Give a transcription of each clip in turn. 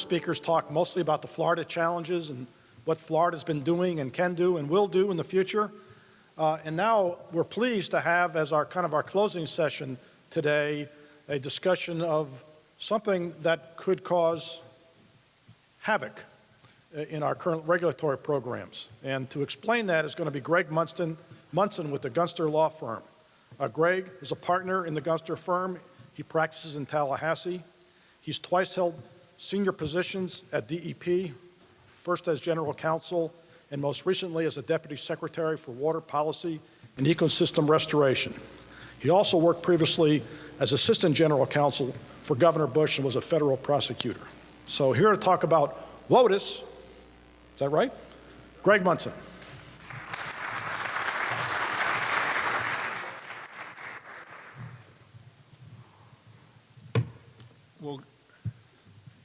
speakers talk mostly about the Florida challenges and what Florida's been doing and can do and will do in the future. And now we're pleased to have as our closing session today a discussion of something that could cause havoc in our current regulatory programs. And to explain that is going to be Greg Munson with the Gunster Law Firm. Greg is a partner in the Gunster firm. He practices in Tallahassee. He's twice held senior positions at DEP, first as general counsel and most recently as a deputy secretary for water policy and ecosystem restoration. He also worked previously as assistant general counsel for Governor Bush and was a federal prosecutor. So here to talk about WOTUS, is that right? Greg Munson. Well,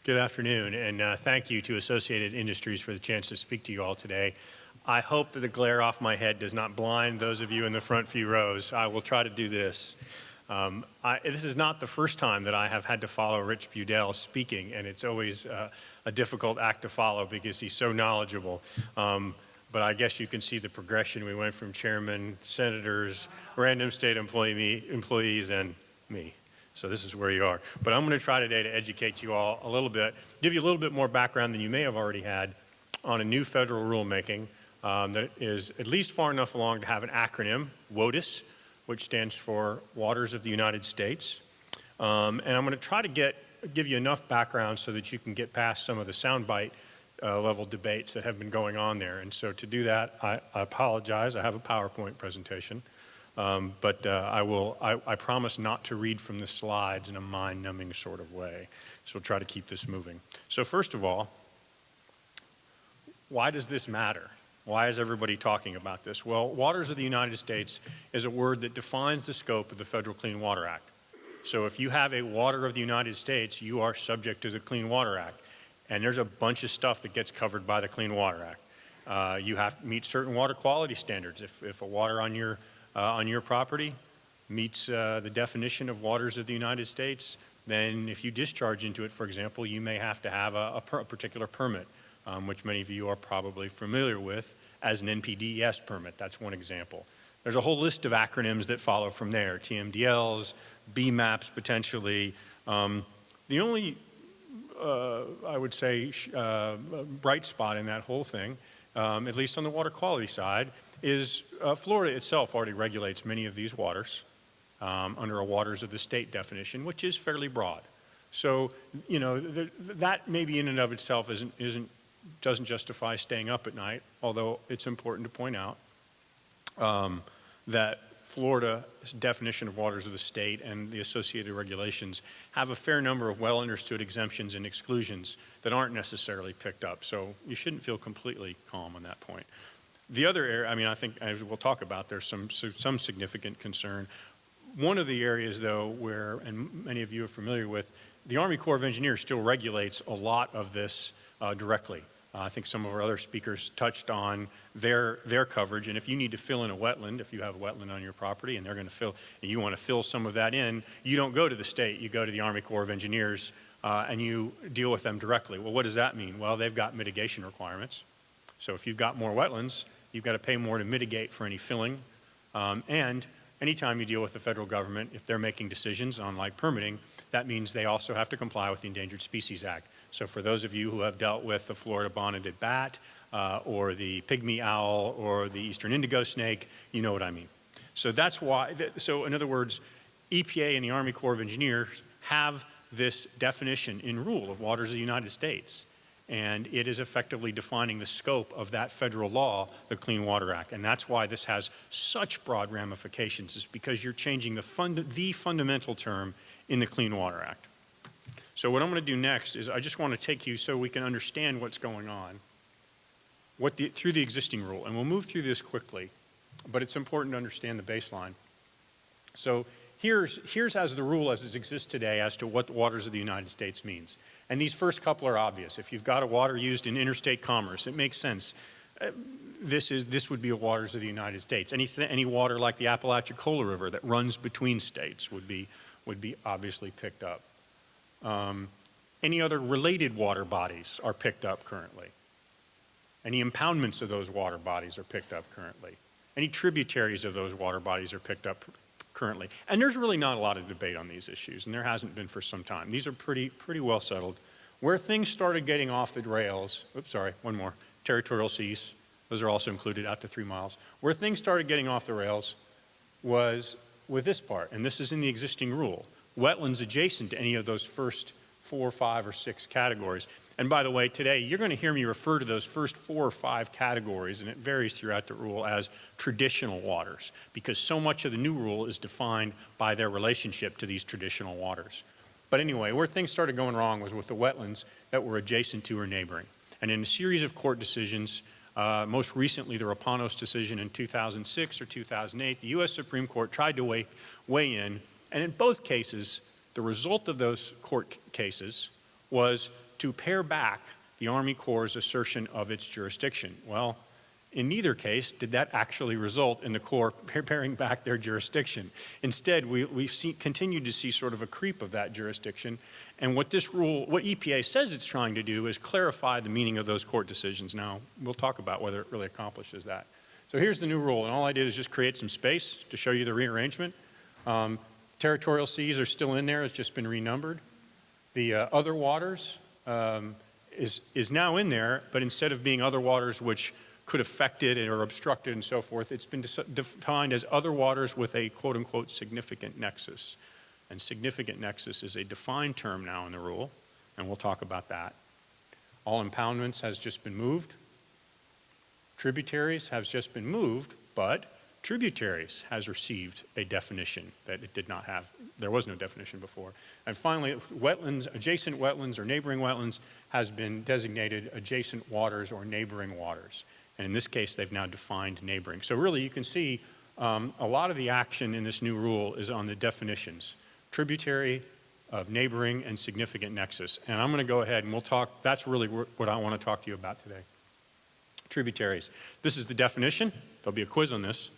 good afternoon, and thank you to Associated Industries for the chance to speak to you all today. I hope that the glare off my head does not blind those of you in the front few rows. I will try to do this. This is not the first time that I have had to follow Rich Budell speaking, and it's always a difficult act to follow because he's so knowledgeable. But I guess you can see the progression. We went from chairman, senators, random state employees, and me. So this is where you are. But I'm going to try today to educate you all a little bit, give you a little bit more background than you may have already had on a new federal rulemaking that is at least far enough along to have an acronym, WOTUS, which stands for Waters of the United States. And I'm going to try to give you enough background so that you can get past some of the soundbite level debates that have been going on there. And so to do that, I apologize. I have a PowerPoint presentation. But I promise not to read from the slides in a mind-numbing sort of way. So we'll try to keep this moving. So first of all, why does this matter? Why is everybody talking about this? Well, Waters of the United States is a word that defines the scope of the Federal Clean Water Act. So if you have a water of the United States, you are subject to the Clean Water Act. And there's a bunch of stuff that gets covered by the Clean Water Act. You have to meet certain water quality standards. If a water on your property meets the definition of waters of the United States, then if you discharge into it, for example, you may have to have a particular permit, which many of you are probably familiar with as an NPDES permit. That's one example. There's a whole list of acronyms that follow from there, TMDLs, BMAPs potentially. The only, I would say, bright spot in that whole thing, at least on the water quality side, is Florida itself already regulates many of these waters under a waters of the state definition, which is fairly broad. So, you know, that maybe in and of itself doesn't justify staying up at night, although it's important to point out that Florida's definition of waters of the state and the associated regulations have a fair number of well-understood exemptions and exclusions that aren't necessarily picked up. So you shouldn't feel completely calm on that point. The other area, I mean, I think as we'll talk about, there's some significant concern. One of the areas, though, where, and many of you are familiar with, the Army Corps of Engineers still regulates a lot of this directly. I think some of our other speakers touched on their coverage, and if you need to fill in a wetland, if you have a wetland on your property and they're going to fill, and you want to fill some of that in, you don't go to the state, you go to the Army Corps of Engineers and you deal with them directly. Well, what does that mean? Well, they've got mitigation requirements. So if you've got more wetlands, you've got to pay more to mitigate for any filling. And anytime you deal with the federal government, if they're making decisions on like permitting, that means they also have to comply with the Endangered Species Act. So for those of you who have dealt with the Florida bonneted bat or the pygmy owl or the eastern indigo snake, you know what I mean. So that's why, so in other words, EPA and the Army Corps of Engineers have this definition in rule of waters of the United States. And it is effectively defining the scope of that federal law, the Clean Water Act. And that's why this has such broad ramifications, is because you're changing the fundamental term in the Clean Water Act. So what I'm going to do next is I just want to take you so we can understand what's going on through the existing rule. And we'll move through this quickly, but it's important to understand the baseline. So here's as the rule as it exists today as to what the waters of the United States means. And these first couple are obvious. If you've got a water used in interstate commerce, it makes sense. This would be a waters of the United States. Any water like the Apalachicola River that runs between states would be obviously picked up. Any other related water bodies are picked up currently. Any impoundments of those water bodies are picked up currently. Any tributaries of those water bodies are picked up currently. And there's really not a lot of debate on these issues, and there hasn't been for some time. These are pretty well settled. Where things started getting off the rails, oops, sorry, one more, territorial seas, those are also included out to 3 miles. Where things started getting off the rails was with this part, and this is in the existing rule, wetlands adjacent to any of those first 4, 5, or 6 categories. And by the way, today you're going to hear me refer to those first 4 or 5 categories, and it varies throughout the rule, as traditional waters, because so much of the new rule is defined by their relationship to these traditional waters. But anyway, where things started going wrong was with the wetlands that were adjacent to or neighboring. And in a series of court decisions, most recently the Rapanos decision in 2006 or 2008, the U.S. Supreme Court tried to weigh in, and in both cases, the result of those court cases was to pare back the Army Corps' assertion of its jurisdiction. Well, in neither case did that actually result in the Corps paring back their jurisdiction. Instead, we've continued to see sort of a creep of that jurisdiction. And what this rule, what EPA says it's trying to do is clarify the meaning of those court decisions. Now, we'll talk about whether it really accomplishes that. So here's the new rule, and all I did is just create some space to show you the rearrangement. Territorial seas are still in there, it's just been renumbered. The other waters is now in there, but instead of being other waters which could affect it or obstruct it and so forth, it's been defined as other waters with a quote-unquote significant nexus. And significant nexus is a defined term now in the rule, and we'll talk about that. All impoundments has just been moved. Tributaries has just been moved, but tributaries has received a definition that it did not have. There was no definition before. And finally, wetlands, adjacent wetlands or neighboring wetlands has been designated adjacent waters or neighboring waters. And in this case, they've now defined neighboring. So really, you can see a lot of the action in this new rule is on the definitions. Tributary, of neighboring, and significant nexus. And I'm going to go ahead and we'll talk, that's really what I want to talk to you about today. Tributaries. This is the definition. There'll be a quiz on this.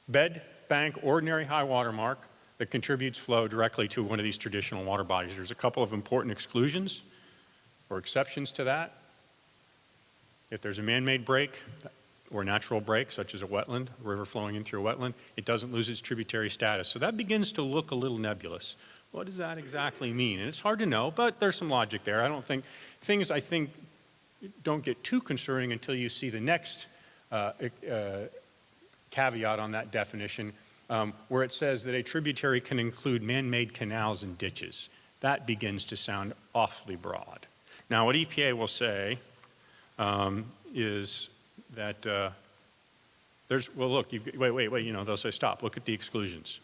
Bed, bank, ordinary high water mark that contributes flow directly to one of these traditional water bodies. There's a couple of important exclusions or exceptions to that. If there's a man-made break or natural break, such as a wetland, a river flowing in through a wetland, it doesn't lose its tributary status. So that begins to look a little nebulous. What does that exactly mean? And it's hard to know, but there's some logic there. Things I think don't get too concerning until you see the next caveat on that definition, where it says that a tributary can include man-made canals and ditches. That begins to sound awfully broad. Now, what EPA will say is that well, look, wait, they'll say stop, look at the exclusions.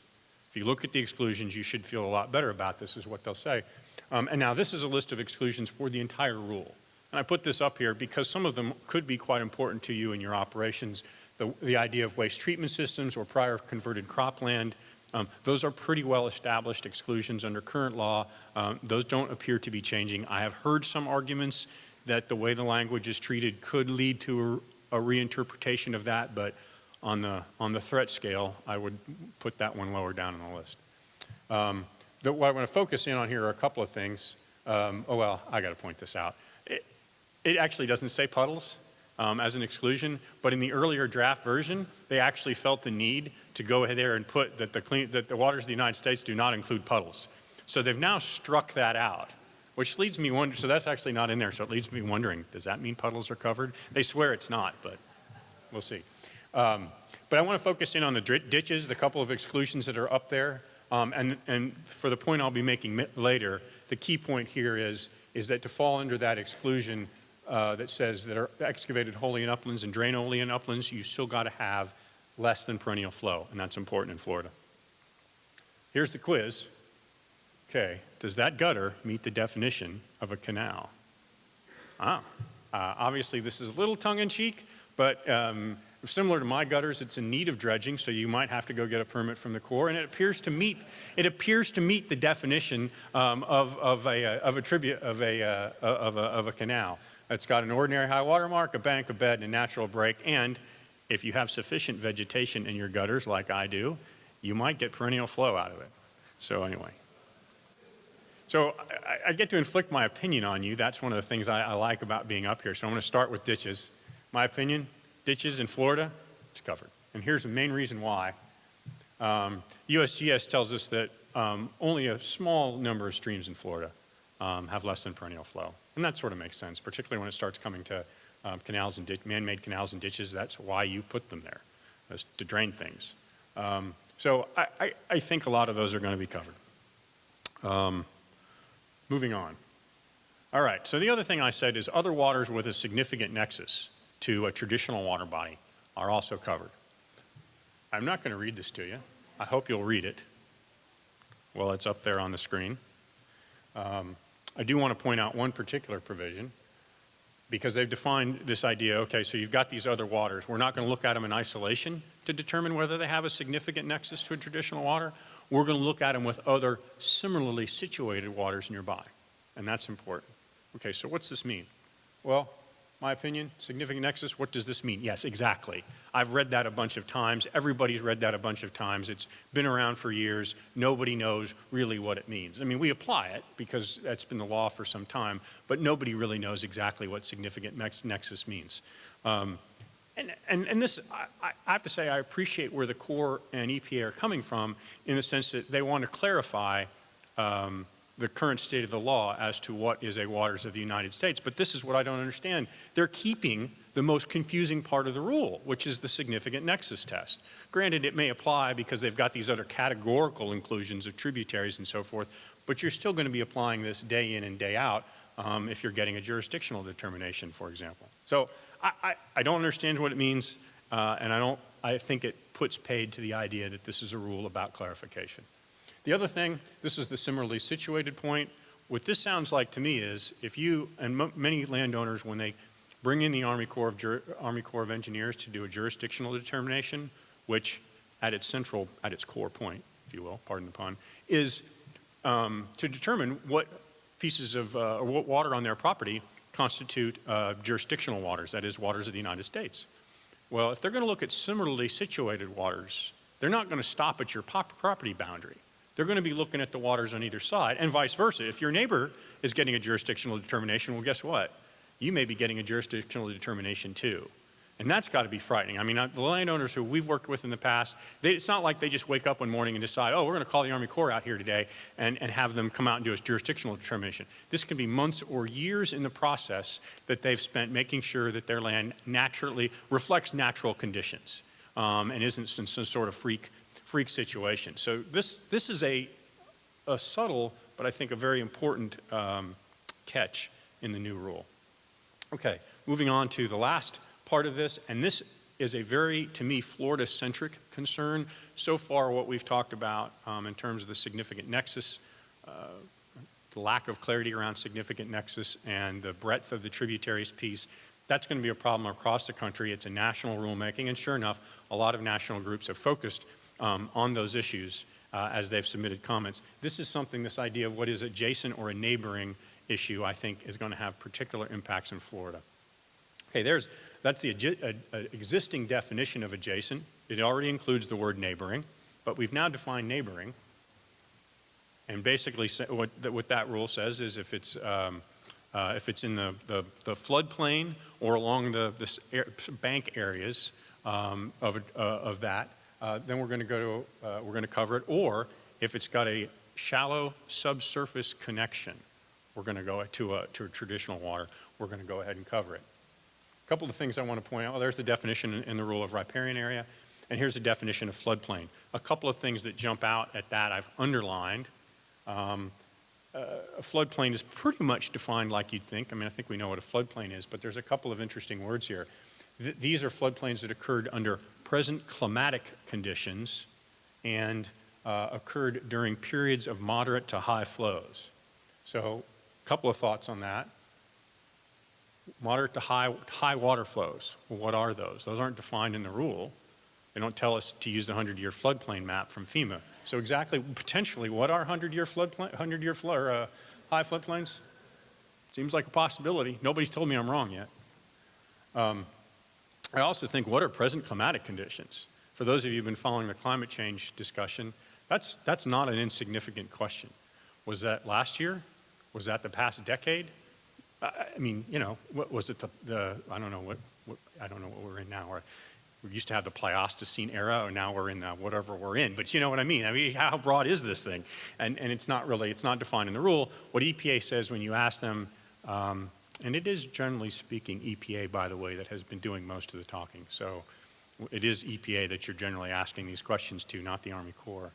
If you look at the exclusions, you should feel a lot better about this, is what they'll say. And now this is a list of exclusions for the entire rule. And I put this up here because some of them could be quite important to you in your operations. The idea of waste treatment systems or prior converted cropland, those are pretty well established exclusions under current law. Those don't appear to be changing. I have heard some arguments that the way the language is treated could lead to a reinterpretation of that, but on the threat scale, I would put that one lower down on the list. What I want to focus in on here are a couple of things. Oh well, I got to point this out. It actually doesn't say puddles as an exclusion, but in the earlier draft version, they actually felt the need to go ahead there and put that the waters of the United States do not include puddles. So they've now struck that out, which leads me wondering, so that's actually not in there, so it leads me wondering, does that mean puddles are covered? They swear it's not, but we'll see. But I want to focus in on the ditches, the couple of exclusions that are up there, and for the point I'll be making later, the key point here is that to fall under that exclusion that says that are excavated wholly in uplands and drain wholly in uplands, you still got to have less than perennial flow, and that's important in Florida. Here's the quiz. Okay, does that gutter meet the definition of a canal? Obviously this is a little tongue-in-cheek, but similar to my gutters, it's in need of dredging, so you might have to go get a permit from the Corps, and it appears to meet the definition of a canal. It's got an ordinary high water mark, a bank, a bed, and a natural break, and if you have sufficient vegetation in your gutters, like I do, you might get perennial flow out of it. So anyway. So I get to inflict my opinion on you. That's one of the things I like about being up here. So I'm going to start with ditches. My opinion, ditches in Florida, it's covered. And here's the main reason why. USGS tells us that only a small number of streams in Florida have less than perennial flow. And that sort of makes sense, particularly when it starts coming to canals and man-made canals and ditches. That's why you put them there, is to drain things. So I think a lot of those are going to be covered. Moving on. All right, so the other thing I said is other waters with a significant nexus to a traditional water body are also covered. I'm not going to read this to you. I hope you'll read it. Well, it's up there on the screen. I do want to point out one particular provision because they've defined this idea, okay, so you've got these other waters. We're not going to look at them in isolation to determine whether they have a significant nexus to a traditional water. We're going to look at them with other similarly situated waters nearby, and that's important. Okay, so what's this mean? Well, my opinion, significant nexus, what does this mean? Yes, exactly. I've read that a bunch of times. Everybody's read that a bunch of times. It's been around for years. Nobody knows really what it means. I mean, we apply it because that's been the law for some time, but nobody really knows exactly what significant nexus means. And this, I have to say, I appreciate where the Corps and EPA are coming from in the sense that they want to clarify the current state of the law as to what is a waters of the United States. But this is what I don't understand. They're keeping the most confusing part of the rule, which is the significant nexus test. Granted, it may apply because they've got these other categorical inclusions of tributaries and so forth, but you're still going to be applying this day in and day out if you're getting a jurisdictional determination, for example. So I don't understand what it means, and I think it puts paid to the idea that this is a rule about clarification. The other thing, this is the similarly situated point. What this sounds like to me is if you, and many landowners, when they bring in the Army Corps of Engineers to do a jurisdictional determination, which at its core point, if you will, pardon the pun, is to determine what pieces of, or what water on their property constitute jurisdictional waters, that is, waters of the United States. Well, if they're going to look at similarly situated waters, they're not going to stop at your property boundary. They're going to be looking at the waters on either side, and vice versa. If your neighbor is getting a jurisdictional determination, well, guess what? You may be getting a jurisdictional determination too. And that's got to be frightening. I mean, the landowners who we've worked with in the past, it's not like they just wake up one morning and decide, oh, we're going to call the Army Corps out here today and have them come out and do a jurisdictional determination. This can be months or years in the process that they've spent making sure that their land naturally reflects natural conditions and isn't in some sort of freak situation. So this is a subtle, but I think a very important catch in the new rule. Okay, moving on to the last part of this, and this is a very, to me, Florida-centric concern. So far, what we've talked about in terms of the significant nexus, the lack of clarity around significant nexus, and the breadth of the tributaries piece, that's going to be a problem across the country. It's a national rulemaking, and sure enough, a lot of national groups have focused on those issues as they've submitted comments. This is something, this idea of what is adjacent or a neighboring issue, I think, is going to have particular impacts in Florida. Okay, that's the existing definition of adjacent. It already includes the word neighboring, but we've now defined neighboring. And basically, what that rule says is if it's in the floodplain or along the bank areas of that, then we're going to cover it. Or if it's got a shallow subsurface connection, we're going to go to a traditional water. We're going to go ahead and cover it. A couple of things I want to point out. Well, there's the definition in the rule of riparian area, and here's the definition of floodplain. A couple of things that jump out at that I've underlined. A floodplain is pretty much defined like you'd think. I mean, I think we know what a floodplain is, but there's a couple of interesting words here. These are floodplains that occurred under present climatic conditions and occurred during periods of moderate to high flows. So a couple of thoughts on that. Moderate to high water flows. Well, what are those? Those aren't defined in the rule. They don't tell us to use the 100-year floodplain map from FEMA. So exactly, potentially, what are 100-year high floodplains? Seems like a possibility. Nobody's told me I'm wrong yet. I also think, what are present climatic conditions? For those of you who've been following the climate change discussion, that's not an insignificant question. Was that last year? Was that the past decade? I mean, you know, what was it I don't know I don't know what we're in now. We used to have the Pleistocene era, or now we're in whatever we're in. But you know what I mean? I mean, how broad is this thing? And it's not defined in the rule. What EPA says when you ask them, and it is generally speaking EPA, by the way, that has been doing most of the talking. So it is EPA that you're generally asking these questions to, not the Army Corps.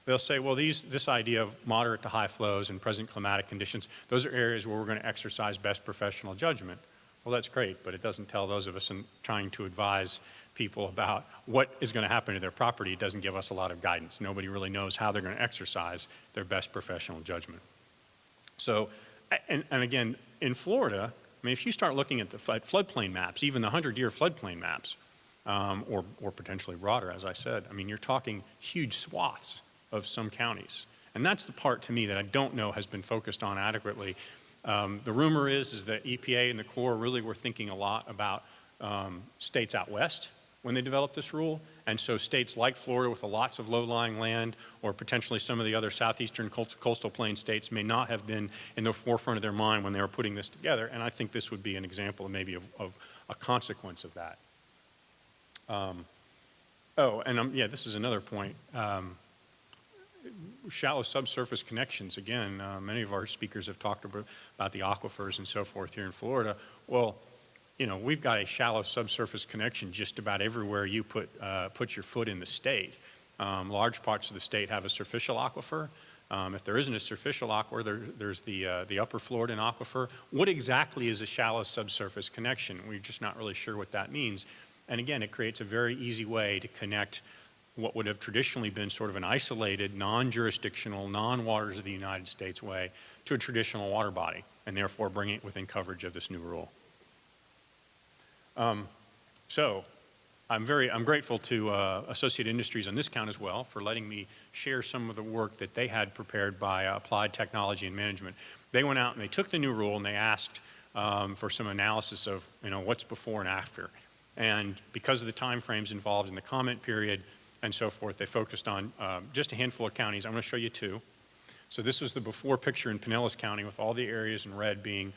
They'll say, well, this idea of moderate to high flows and present climatic conditions, those are areas where we're going to exercise best professional judgment. Well, that's great, but it doesn't tell those of us in trying to advise people about what is going to happen to their property. It doesn't give us a lot of guidance. Nobody really knows how they're going to exercise their best professional judgment. So, and again, in Florida, I mean, if you start looking at the floodplain maps, even the 100-year floodplain maps, or potentially broader, as I said, I mean, you're talking huge swaths of some counties. And that's the part to me that I don't know has been focused on adequately. The rumor is that EPA and the Corps really were thinking a lot about states out west when they developed this rule. And so states like Florida with lots of low-lying land, or potentially some of the other southeastern coastal plain states, may not have been in the forefront of their mind when they were putting this together. And I think this would be an example maybe of a consequence of that. Yeah, this is another point. Shallow subsurface connections, again, many of our speakers have talked about the aquifers and so forth here in Florida. Well, you know, we've got a shallow subsurface connection just about everywhere you put your foot in the state. Large parts of the state have a superficial aquifer. If there isn't a superficial aquifer, there's the upper Floridan aquifer. What exactly is a shallow subsurface connection? We're just not really sure what that means. And again, it creates a very easy way to connect what would have traditionally been sort of an isolated, non-jurisdictional, non-waters of the United States way to a traditional water body, and therefore bring it within coverage of this new rule. So I'm grateful to Associated Industries on this count as well for letting me share some of the work that they had prepared by Applied Technology and Management. They went out and they took the new rule and they asked for some analysis of, you know, what's before and after. And because of the time frames involved in the comment period and so forth, they focused on just a handful of counties. I'm going to show you two. So this was the before picture in Pinellas County with all the areas in red being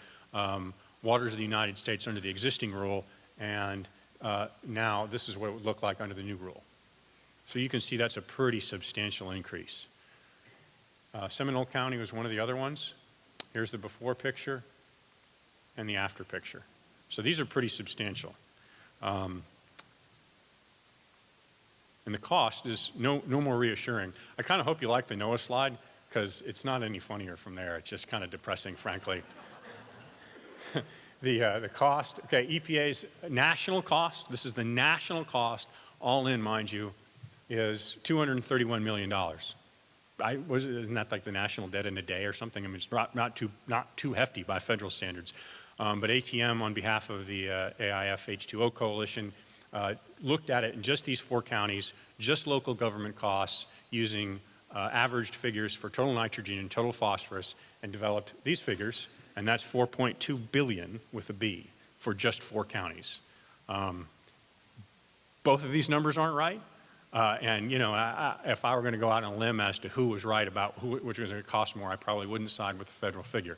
waters of the United States under the existing rule, and now this is what it would look like under the new rule. So you can see that's a pretty substantial increase. Seminole County was one of the other ones. Here's the before picture and the after picture. So these are pretty substantial. And the cost is no more reassuring. I kind of hope you like the NOAA slide, because it's not any funnier from there. It's just kind of depressing, frankly. The cost, okay, EPA's national cost, this is the national cost, all in, mind you, is $231 million. Isn't that like the national debt in a day or something? I mean, it's not too hefty by federal standards. But ATM, on behalf of the AIF H2O Coalition, looked at it in just these four counties, just local government costs, using averaged figures for total nitrogen and total phosphorus, and developed these figures, and that's 4.2 billion with a B for just four counties. Both of these numbers aren't right, and you know, if I were going to go out on a limb as to who was right about which was going to cost more, I probably wouldn't side with the federal figure.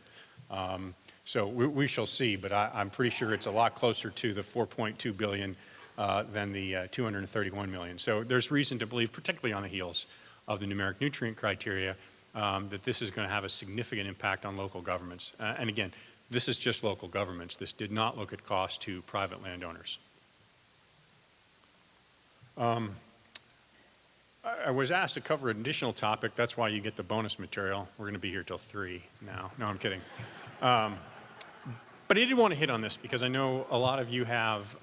So we shall see, but I'm pretty sure it's a lot closer to the 4.2 billion than the 231 million. So there's reason to believe, particularly on the heels of the numeric nutrient criteria, that this is going to have a significant impact on local governments. And again, this is just local governments. This did not look at cost to private landowners. I was asked to cover an additional topic. That's why you get the bonus material. We're going to be here till 3 now. No, I'm kidding. But I did want to hit on this because I know a lot of you have,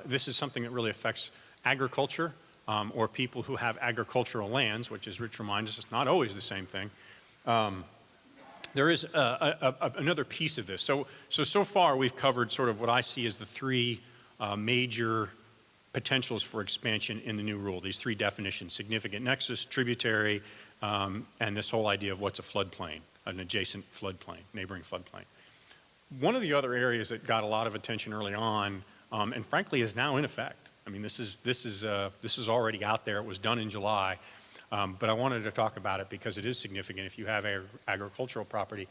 this is something that really affects agriculture or people who have agricultural lands, which, as Rich reminds us, is not always the same thing. There is another piece of this. So far we've covered sort of what I see as the three major potentials for expansion in the new rule, these three definitions: significant nexus, tributary, and this whole idea of what's a floodplain, an adjacent floodplain, neighboring floodplain. One of the other areas that got a lot of attention early on, and frankly is now in effect, I mean, this is already out there, it was done in July, But I wanted to talk about it because it is significant if you have agricultural property.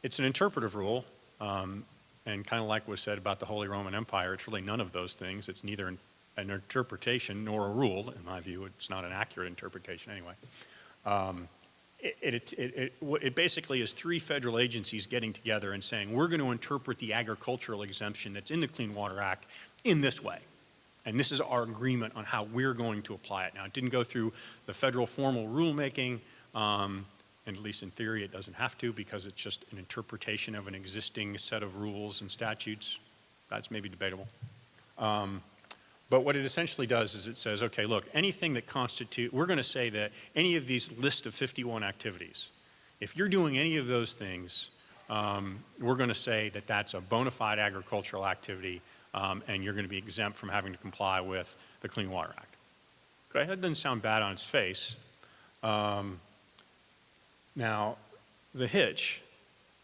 It's an interpretive rule, and kind of like was said about the Holy Roman Empire, it's really none of those things. It's neither an interpretation nor a rule. In my view, it's not an accurate interpretation anyway. It basically is three federal agencies getting together and saying, we're going to interpret the agricultural exemption that's in the Clean Water Act in this way. And this is our agreement on how we're going to apply it. Now, it didn't go through the federal formal rulemaking, and at least in theory it doesn't have to, because it's just an interpretation of an existing set of rules and statutes. That's maybe debatable. But what it essentially does is it says, okay, look, anything that we're going to say that any of these list of 51 activities, if you're doing any of those things, we're going to say that that's a bona fide agricultural activity, and you're going to be exempt from having to comply with the Clean Water Act. Okay, that doesn't sound bad on its face. Now, the hitch,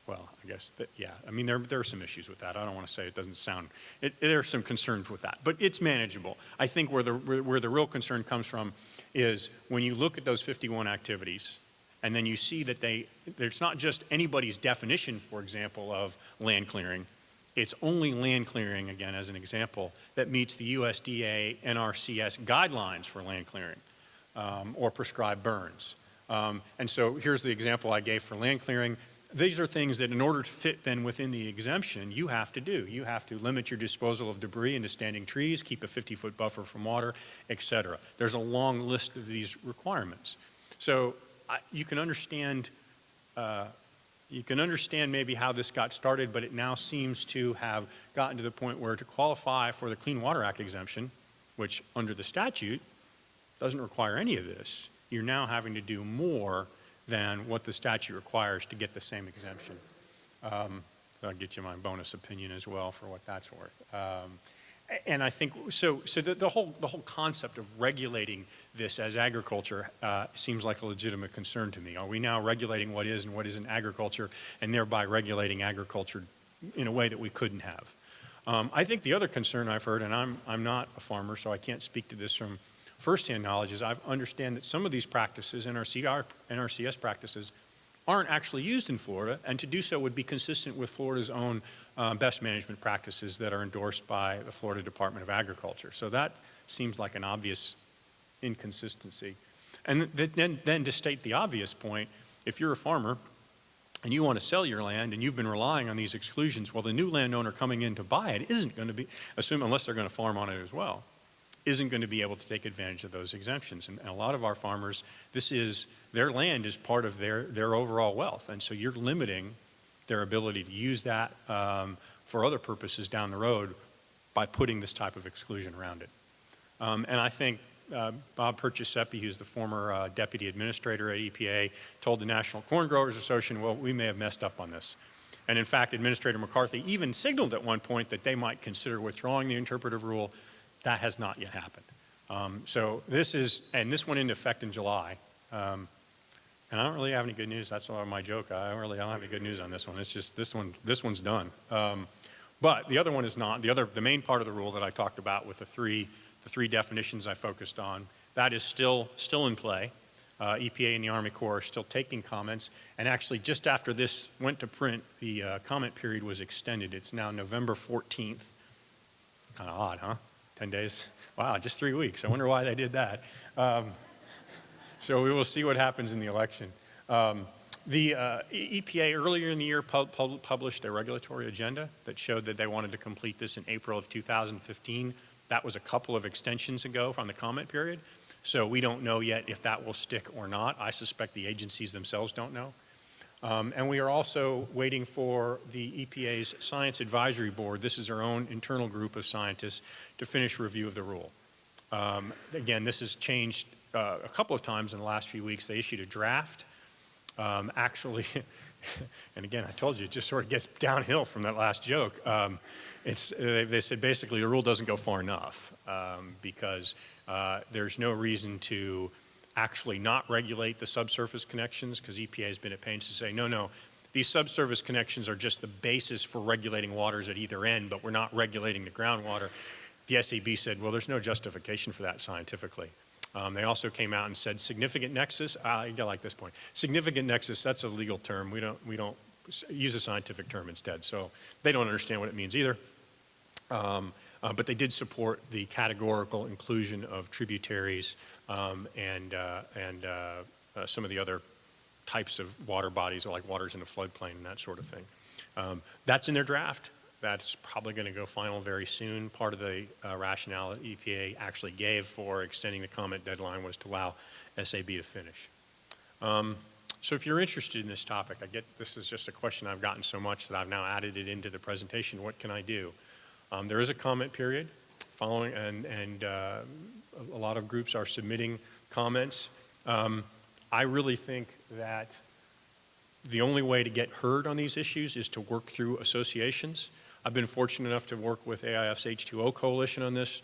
well, I guess that, yeah, I mean, there are some issues with that. I don't want to say it doesn't sound, there are some concerns with that, but it's manageable. I think where the real concern comes from is when you look at those 51 activities, and then you see that it's not just anybody's definition, for example, of land clearing. It's only land clearing, again, as an example, that meets the USDA NRCS guidelines for land clearing, or prescribed burns. And so here's the example I gave for land clearing. These are things that in order to fit then within the exemption, you have to do. You have to limit your disposal of debris into standing trees, keep a 50-foot buffer from water, et cetera. There's a long list of these requirements. So you can understand maybe how this got started, but it now seems to have gotten to the point where to qualify for the Clean Water Act exemption, which under the statute doesn't require any of this, you're now having to do more than what the statute requires to get the same exemption. I'll get you my bonus opinion as well for what that's worth. And I think, so the whole concept of regulating this as agriculture seems like a legitimate concern to me. Are we now regulating what is and what isn't agriculture, and thereby regulating agriculture in a way that we couldn't have? I think the other concern I've heard, and I'm not a farmer, so I can't speak to this from firsthand knowledge, is I understand that some of these practices, NRCS practices, aren't actually used in Florida, and to do so would be consistent with Florida's own best management practices that are endorsed by the Florida Department of Agriculture. So that seems like an obvious inconsistency. And then to state the obvious point, if you're a farmer and you want to sell your land and you've been relying on these exclusions, well, the new landowner coming in to buy it isn't going to be, unless they're going to farm on it as well, isn't going to be able to take advantage of those exemptions. And a lot of our farmers, their land is part of their overall wealth. And so you're limiting their ability to use that for other purposes down the road by putting this type of exclusion around it. And I think Bob Perciasepi, who's the former deputy administrator at EPA, told the National Corn Growers Association, well, we may have messed up on this. And in fact, Administrator McCarthy even signaled at one point that they might consider withdrawing the interpretive rule. That has not yet happened. So this went into effect in July. And I don't really have any good news. That's my joke. I don't have any good news on this one. It's just this one's done. But the other one is not. The main part of the rule that I talked about with the three definitions I focused on, that is still in play. EPA and the Army Corps are still taking comments. And actually, just after this went to print, the comment period was extended. It's now November 14th. Kind of odd, huh? 10 days? Wow, just 3 weeks. I wonder why they did that. So we will see what happens in the election. The EPA earlier in the year published a regulatory agenda that showed that they wanted to complete this in April of 2015. That was a couple of extensions ago from the comment period. So we don't know yet if that will stick or not. I suspect the agencies themselves don't know. And we are also waiting for the EPA's Science Advisory Board, this is our own internal group of scientists, to finish review of the rule. Again, this has changed a couple of times in the last few weeks. They issued a draft. Actually, and again, I told you, it just sort of gets downhill from that last joke. They said basically the rule doesn't go far enough because there's no reason to actually not regulate the subsurface connections, because EPA has been at pains to say, no, these subsurface connections are just the basis for regulating waters at either end, but we're not regulating the groundwater. The SEB said, well, there's no justification for that scientifically. They also came out and said significant nexus. I like this point. Significant nexus, that's a legal term. We don't use a scientific term instead. So they don't understand what it means either. But they did support the categorical inclusion of tributaries and some of the other types of water bodies, like waters in a floodplain and that sort of thing. That's in their draft. That's probably going to go final very soon. Part of the rationale that EPA actually gave for extending the comment deadline was to allow SAB to finish. So if you're interested in this topic, this is just a question I've gotten so much that I've now added it into the presentation. What can I do? There is a comment period following, and a lot of groups are submitting comments. I really think that the only way to get heard on these issues is to work through associations. I've been fortunate enough to work with AIF's H2O coalition on this.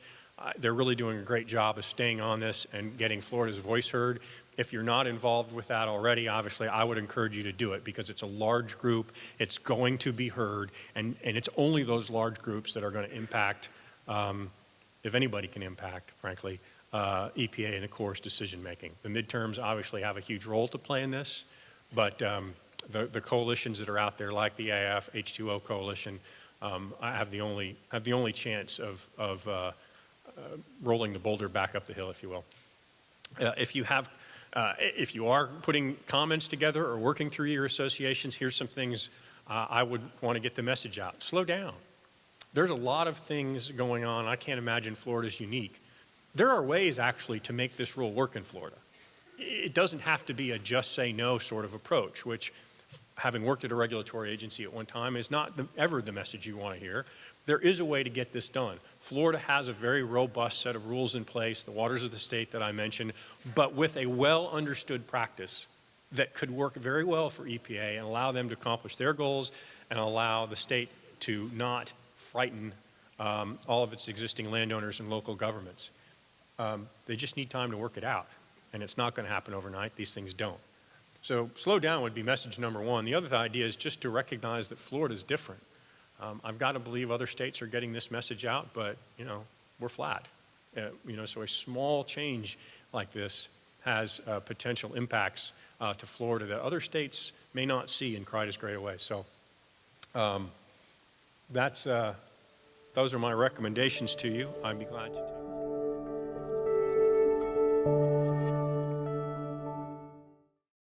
They're really doing a great job of staying on this and getting Florida's voice heard. If you're not involved with that already, obviously, I would encourage you to do it because it's a large group, it's going to be heard, and it's only those large groups that are going to impact, if anybody can impact, frankly, EPA and the Corps' decision making. The midterms obviously have a huge role to play in this, but the coalitions that are out there, like the AIF, H2O coalition, have the only chance of rolling the boulder back up the hill, if you will. If you are putting comments together or working through your associations, here's some things I would want to get the message out. Slow down. There's a lot of things going on. I can't imagine Florida's unique. There are ways actually to make this rule work in Florida. It doesn't have to be a just say no sort of approach, which, having worked at a regulatory agency at one time, is not ever the message you want to hear. There is a way to get this done. Florida has a very robust set of rules in place, the waters of the state that I mentioned, but with a well-understood practice that could work very well for EPA and allow them to accomplish their goals and allow the state to not frighten all of its existing landowners and local governments. They just need time to work it out, and it's not going to happen overnight. These things don't. So slow down would be message number one. The other idea is just to recognize that Florida is different. I've got to believe other states are getting this message out, but, we're flat. So a small change like this has potential impacts to Florida that other states may not see in quite as great a way. So those are my recommendations to you. I'd be glad to take.